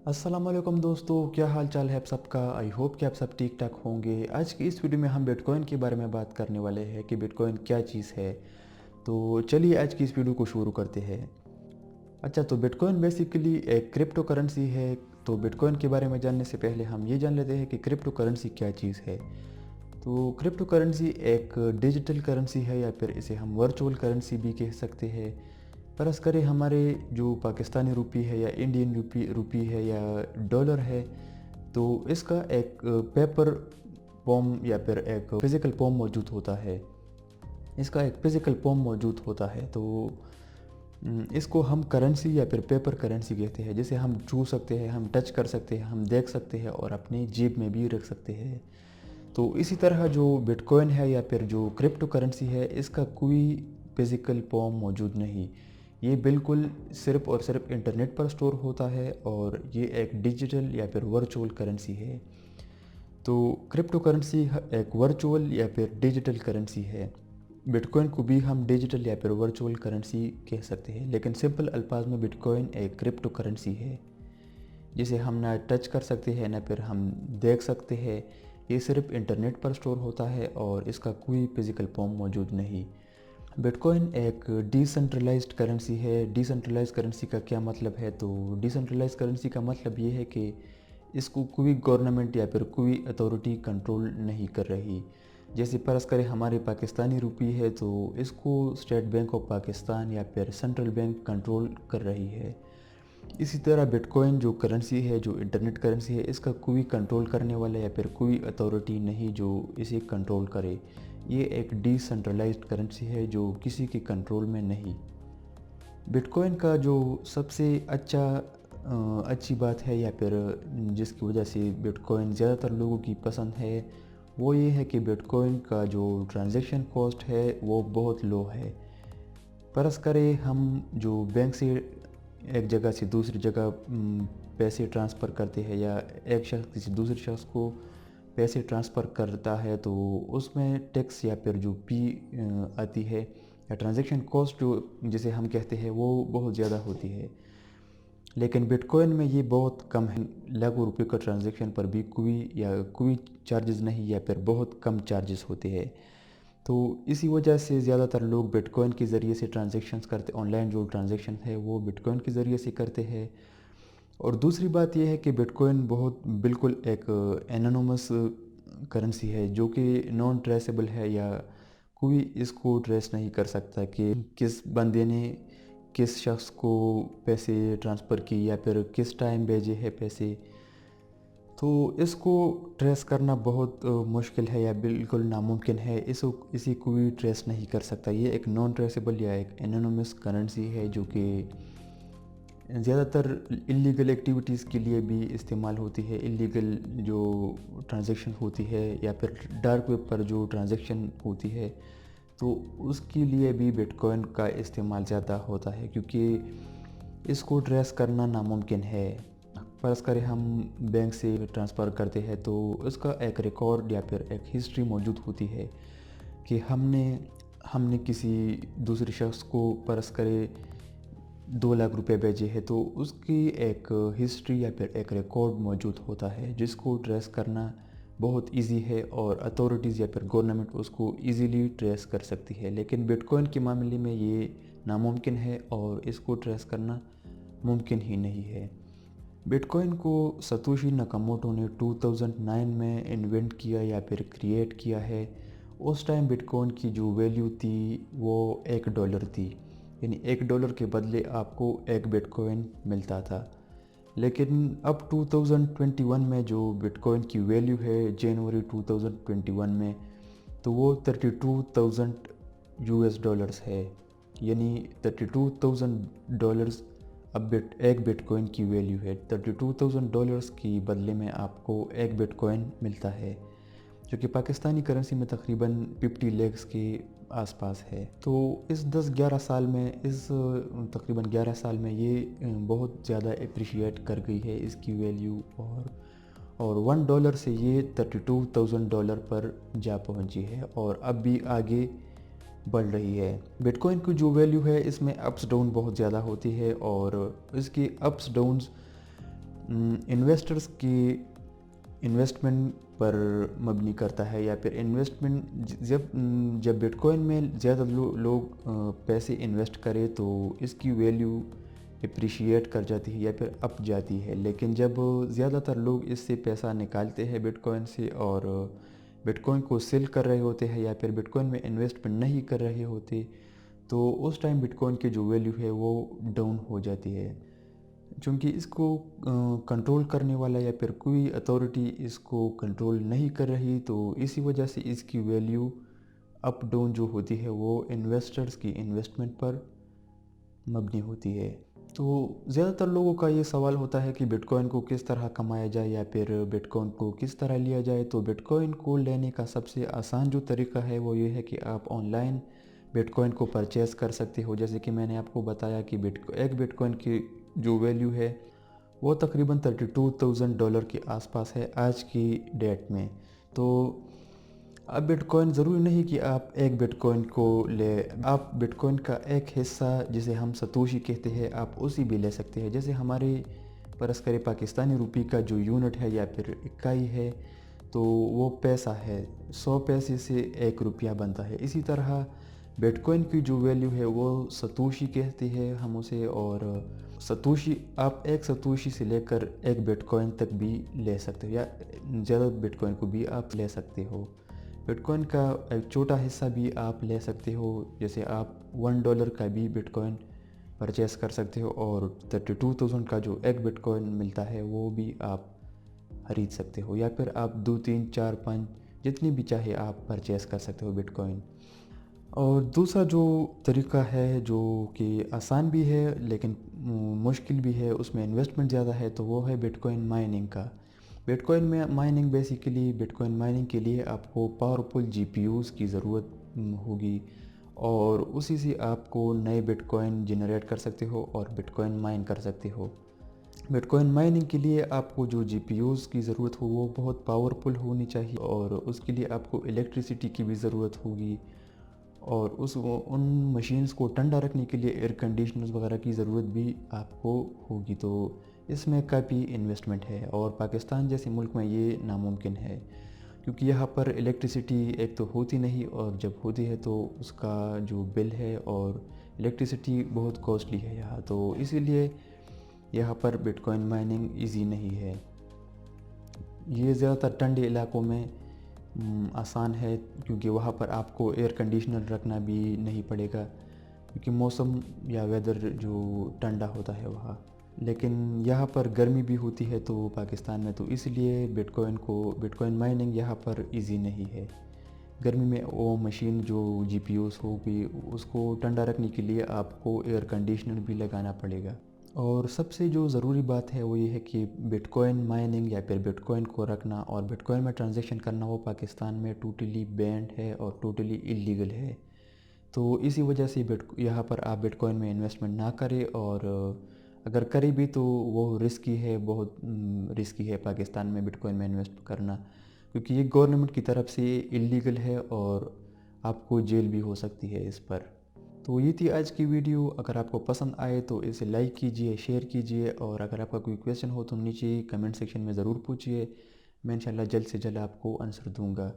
अस्सलाम वालेकुम दोस्तों, क्या हाल चाल है आप सबका। आई होप कि आप सब ठीक ठाक होंगे। आज की इस वीडियो में हम बिटकॉइन के बारे में बात करने वाले हैं कि बिटकॉइन क्या चीज़ है। तो चलिए आज की इस वीडियो को शुरू करते हैं। अच्छा, तो बिटकॉइन बेसिकली एक क्रिप्टो करेंसी है। तो बिटकॉइन के बारे में जानने से पहले हम ये जान लेते हैं कि क्रिप्टो करेंसी क्या चीज़ है। तो क्रिप्टो करेंसी एक डिजिटल करेंसी है या फिर इसे हम वर्चुअल करेंसी भी कह सकते हैं। फर्ज करें हमारे जो पाकिस्तानी रुपी है या इंडियन रुपी है या डॉलर है, तो इसका एक पेपर फॉर्म या फिर एक फिज़िकल फॉर्म मौजूद होता है। इसका एक फ़िज़िकल फॉर्म मौजूद होता है। तो इसको हम करेंसी या फिर पेपर करेंसी कहते हैं, जिसे हम छू सकते हैं, हम टच कर सकते हैं, हम देख सकते हैं और अपनी जेब में भी रख सकते हैं। तो इसी तरह जो बिटकॉइन है या फिर जो क्रिप्टो करेंसी है, इसका कोई फिज़िकल फॉर्म मौजूद नहीं। ये बिल्कुल सिर्फ़ और सिर्फ इंटरनेट पर स्टोर होता है और ये एक डिजिटल या फिर वर्चुअल करेंसी है। तो क्रिप्टो करेंसी एक वर्चुअल या फिर डिजिटल करेंसी है। बिटकॉइन को भी हम डिजिटल या फिर वर्चुअल करेंसी कह सकते हैं, लेकिन सिंपल अल्फाज में बिटकॉइन एक क्रिप्टो करेंसी है जिसे हम ना टच कर सकते हैं ना फिर हम देख सकते हैं। ये सिर्फ इंटरनेट पर स्टोर होता है और इसका कोई फिज़िकल फॉर्म मौजूद नहीं। बिटकॉइन एक डिसेंट्रलाइज्ड करेंसी है। डिसेंट्रलाइज्ड करेंसी का क्या मतलब है? तो डिसेंट्रलाइज्ड करेंसी का मतलब ये है कि इसको कोई गवर्नमेंट या फिर कोई अथॉरिटी कंट्रोल नहीं कर रही। जैसे फ़र्ज़ करें हमारे पाकिस्तानी रुपी है, तो इसको स्टेट बैंक ऑफ पाकिस्तान या फिर सेंट्रल बैंक कंट्रोल कर रही है। इसी तरह बिटकॉइन जो करेंसी है, जो इंटरनेट करेंसी है, इसका कोई कंट्रोल करने वाला या फिर कोई अथॉरिटी नहीं जो इसे कंट्रोल करे। ये एक डिसेंट्रलाइज्ड करेंसी है जो किसी के कंट्रोल में नहीं। बिटकॉइन का जो सबसे अच्छी बात है या फिर जिसकी वजह से बिटकॉइन ज़्यादातर लोगों की पसंद है, वो ये है कि बिटकॉइन का जो ट्रांजैक्शन कॉस्ट है वो बहुत लो है। फ़र्ज़ करें हम जो बैंक से एक जगह से दूसरी जगह पैसे ट्रांसफ़र करते हैं या एक शख्स किसी दूसरे शख्स को पैसे ट्रांसफ़र करता है, तो उसमें टैक्स या फिर जो फ़ी आती है या ट्रांजैक्शन कॉस्ट जो जिसे हम कहते हैं, वो बहुत ज़्यादा होती है। लेकिन बिटकॉइन में ये बहुत कम है। लाखों रुपए का ट्रांजैक्शन पर भी कोई चार्जेस नहीं या फिर बहुत कम चार्जेस होते हैं। तो इसी वजह से ज़्यादातर लोग बिटकॉइन के ज़रिए से ट्रांजैक्शंस करते, ऑनलाइन जो ट्रांजैक्शन है वो बिटकॉइन के ज़रिए से करते हैं। और दूसरी बात यह है कि बिटकॉइन बहुत बिल्कुल एक एनोनिमस करेंसी है जो कि नॉन ट्रेसेबल है, या कोई इसको ट्रेस नहीं कर सकता कि किस बंदे ने किस शख्स को पैसे ट्रांसफ़र की या फिर किस टाइम भेजे हैं पैसे। तो इसको ट्रेस करना बहुत मुश्किल है या बिल्कुल नामुमकिन है। इसी कोई ट्रेस नहीं कर सकता। ये एक नॉन ट्रेसेबल या एक एनोनिमस करेंसी है जो कि ज़्यादातर इलीगल एक्टिविटीज़ के लिए भी इस्तेमाल होती है। इलीगल जो ट्रांजैक्शन होती है या फिर डार्क वेब पर जो ट्रांजैक्शन होती है, तो उसके लिए भी बिटकॉइन का इस्तेमाल ज़्यादा होता है क्योंकि इसको ट्रेस करना नामुमकिन है। फ़र्ज़ करें हम बैंक से ट्रांसफ़र करते हैं, तो उसका एक रिकॉर्ड या फिर एक हिस्ट्री मौजूद होती है कि हमने किसी दूसरे शख्स को फ़र्ज़ करें 2 लाख रुपए भेजे हैं, तो उसकी एक हिस्ट्री या फिर एक रिकॉर्ड मौजूद होता है जिसको ट्रेस करना बहुत इजी है और अथॉरिटीज़ या फिर गवर्नमेंट उसको इजीली ट्रेस कर सकती है। लेकिन बिटकॉइन के मामले में ये नामुमकिन है और इसको ट्रेस करना मुमकिन ही नहीं है। बिटकॉइन को सतोशी नकामोटो ने 2009 में इन्वेंट किया या फिर क्रिएट किया है। उस टाइम बिटकॉइन की जो वैल्यू थी वो $1 थी, यानी $1 के बदले आपको एक बिटकॉइन मिलता था। लेकिन अब 2021 में जो बिटकॉइन की वैल्यू है जनवरी 2021 में, तो वो $32,000 है, यानी $32,000 अब एक बिटकॉइन की वैल्यू है। $32,000 की बदले में आपको एक बिटकॉइन मिलता है, जो कि पाकिस्तानी करेंसी में तकरीबन 50 लाख के आसपास है। तो इस तकरीबन 11 साल में ये बहुत ज़्यादा अप्रिशिएट कर गई है इसकी वैल्यू, और $1 से ये $32,000 पर जा पहुंची है और अब भी आगे बढ़ रही है। बिटकॉइन की जो वैल्यू है इसमें अप्स डाउन बहुत ज़्यादा होती है और इसकी अप्स डाउन्स इन्वेस्टर्स की इन्वेस्टमेंट पर मबनी करता है, या फिर इन्वेस्टमेंट जब बिटकॉइन में ज़्यादा लोग पैसे इन्वेस्ट करें तो इसकी वैल्यू अप्रिशिएट कर जाती है या फिर अप जाती है। लेकिन जब ज़्यादातर लोग इससे पैसा निकालते हैं बिटकॉइन से और बिटकॉइन को सेल कर रहे होते हैं या फिर बिटकॉइन में इन्वेस्टमेंट नहीं कर रहे होते, तो उस टाइम बिटकॉइन की जो वैल्यू है वो डाउन हो जाती है। क्योंकि इसको कंट्रोल करने वाला या फिर कोई अथॉरिटी इसको कंट्रोल नहीं कर रही, तो इसी वजह से इसकी वैल्यू अप डाउन जो होती है वो इन्वेस्टर्स की इन्वेस्टमेंट पर मबनी होती है। तो ज़्यादातर लोगों का ये सवाल होता है कि बिटकॉइन को किस तरह कमाया जाए या फिर बिटकॉइन को किस तरह लिया जाए। तो बिटकॉइन को लेने का सबसे आसान जो तरीका है वो ये है कि आप ऑनलाइन बिटकॉइन को परचेज़ कर सकते हो। जैसे कि मैंने आपको बताया कि एक बिटकॉइन की जो वैल्यू है वो तकरीबन $32,000 के आसपास है आज की डेट में। तो अब बिटकॉइन ज़रूरी नहीं कि आप एक बिटकॉइन को ले, आप बिटकॉइन का एक हिस्सा जिसे हम सतोशी कहते हैं आप उसी भी ले सकते हैं। जैसे हमारे परस करे पाकिस्तानी रुपये का जो यूनिट है या फिर इकाई है, तो वो पैसा है, 100 पैसे से 1 रुपया बनता है। इसी तरह बिटकॉइन की जो वैल्यू है वो सतोशी कहते हैं हम उसे, और सतोशी आप एक सतोशी से लेकर एक बिटकॉइन तक भी ले सकते हो या ज़्यादा बिटकॉइन को भी आप ले सकते हो। बिटकॉइन का एक छोटा हिस्सा भी आप ले सकते हो, जैसे आप $1 का भी बिटकॉइन परचेस कर सकते हो और 32,000 का जो एक बिटकॉइन मिलता है वो भी आप खरीद सकते हो, या फिर आप 2, 3, 4, 5 जितनी भी चाहे आप परचेस कर सकते हो बिटकॉइन। और दूसरा जो तरीका है जो कि आसान भी है लेकिन मुश्किल भी है, उसमें इन्वेस्टमेंट ज़्यादा है, तो वो है बिटकॉइन माइनिंग का। बिटकॉइन में माइनिंग बेसिकली बिटकॉइन माइनिंग के लिए आपको पावरफुल जीपीयूज़ की ज़रूरत होगी, और उसी से आपको नए बिटकॉइन जनरेट कर सकते हो और बिटकॉइन माइन कर सकते हो। बिटकॉइन माइनिंग के लिए आपको जो जीपीयूज़ की ज़रूरत हो वो बहुत पावरफुल होनी चाहिए, और उसके लिए आपको इलेक्ट्रिसिटी की भी ज़रूरत होगी, और उन मशीन्स को ठंडा रखने के लिए एयर कंडीशनर्स वगैरह की ज़रूरत भी आपको होगी। तो इसमें काफ़ी इन्वेस्टमेंट है, और पाकिस्तान जैसे मुल्क में ये नामुमकिन है क्योंकि यहाँ पर इलेक्ट्रिसिटी एक तो होती नहीं, और जब होती है तो उसका जो बिल है और इलेक्ट्रिसिटी बहुत कॉस्टली है यहाँ, तो इसीलिए यहाँ पर बिटकॉइन माइनिंग इजी नहीं है। ये ज़्यादातर ठंडे इलाकों में आसान है क्योंकि वहाँ पर आपको एयर कंडीशनर रखना भी नहीं पड़ेगा, क्योंकि मौसम या वेदर जो ठंडा होता है वहाँ। लेकिन यहाँ पर गर्मी भी होती है तो पाकिस्तान में, तो इसलिए बिटकॉइन माइनिंग यहाँ पर इजी नहीं है। गर्मी में वो मशीन जो जीपीयूज़ होगी उसको ठंडा रखने के लिए आपको एयर कंडीशनर भी लगाना पड़ेगा। और सबसे जो ज़रूरी बात है वो ये है कि बिटकॉइन माइनिंग या फिर बिटकॉइन को रखना और बिटकॉइन में ट्रांजैक्शन करना वो पाकिस्तान में टोटली बैंड है और टोटली इलीगल है। तो इसी वजह से यहाँ पर आप बिटकॉइन में इन्वेस्टमेंट ना करें, और अगर करें भी तो वो रिस्की है, बहुत रिस्की है पाकिस्तान में बिटकॉइन में इन्वेस्ट करना, क्योंकि ये गवर्नमेंट की तरफ से इलीगल है और आपको जेल भी हो सकती है इस पर। तो ये थी आज की वीडियो। अगर आपको पसंद आए तो इसे लाइक कीजिए, शेयर कीजिए, और अगर आपका कोई क्वेश्चन हो तो नीचे कमेंट सेक्शन में ज़रूर पूछिए। मैं इंशाल्लाह जल्द से जल्द आपको आंसर दूंगा।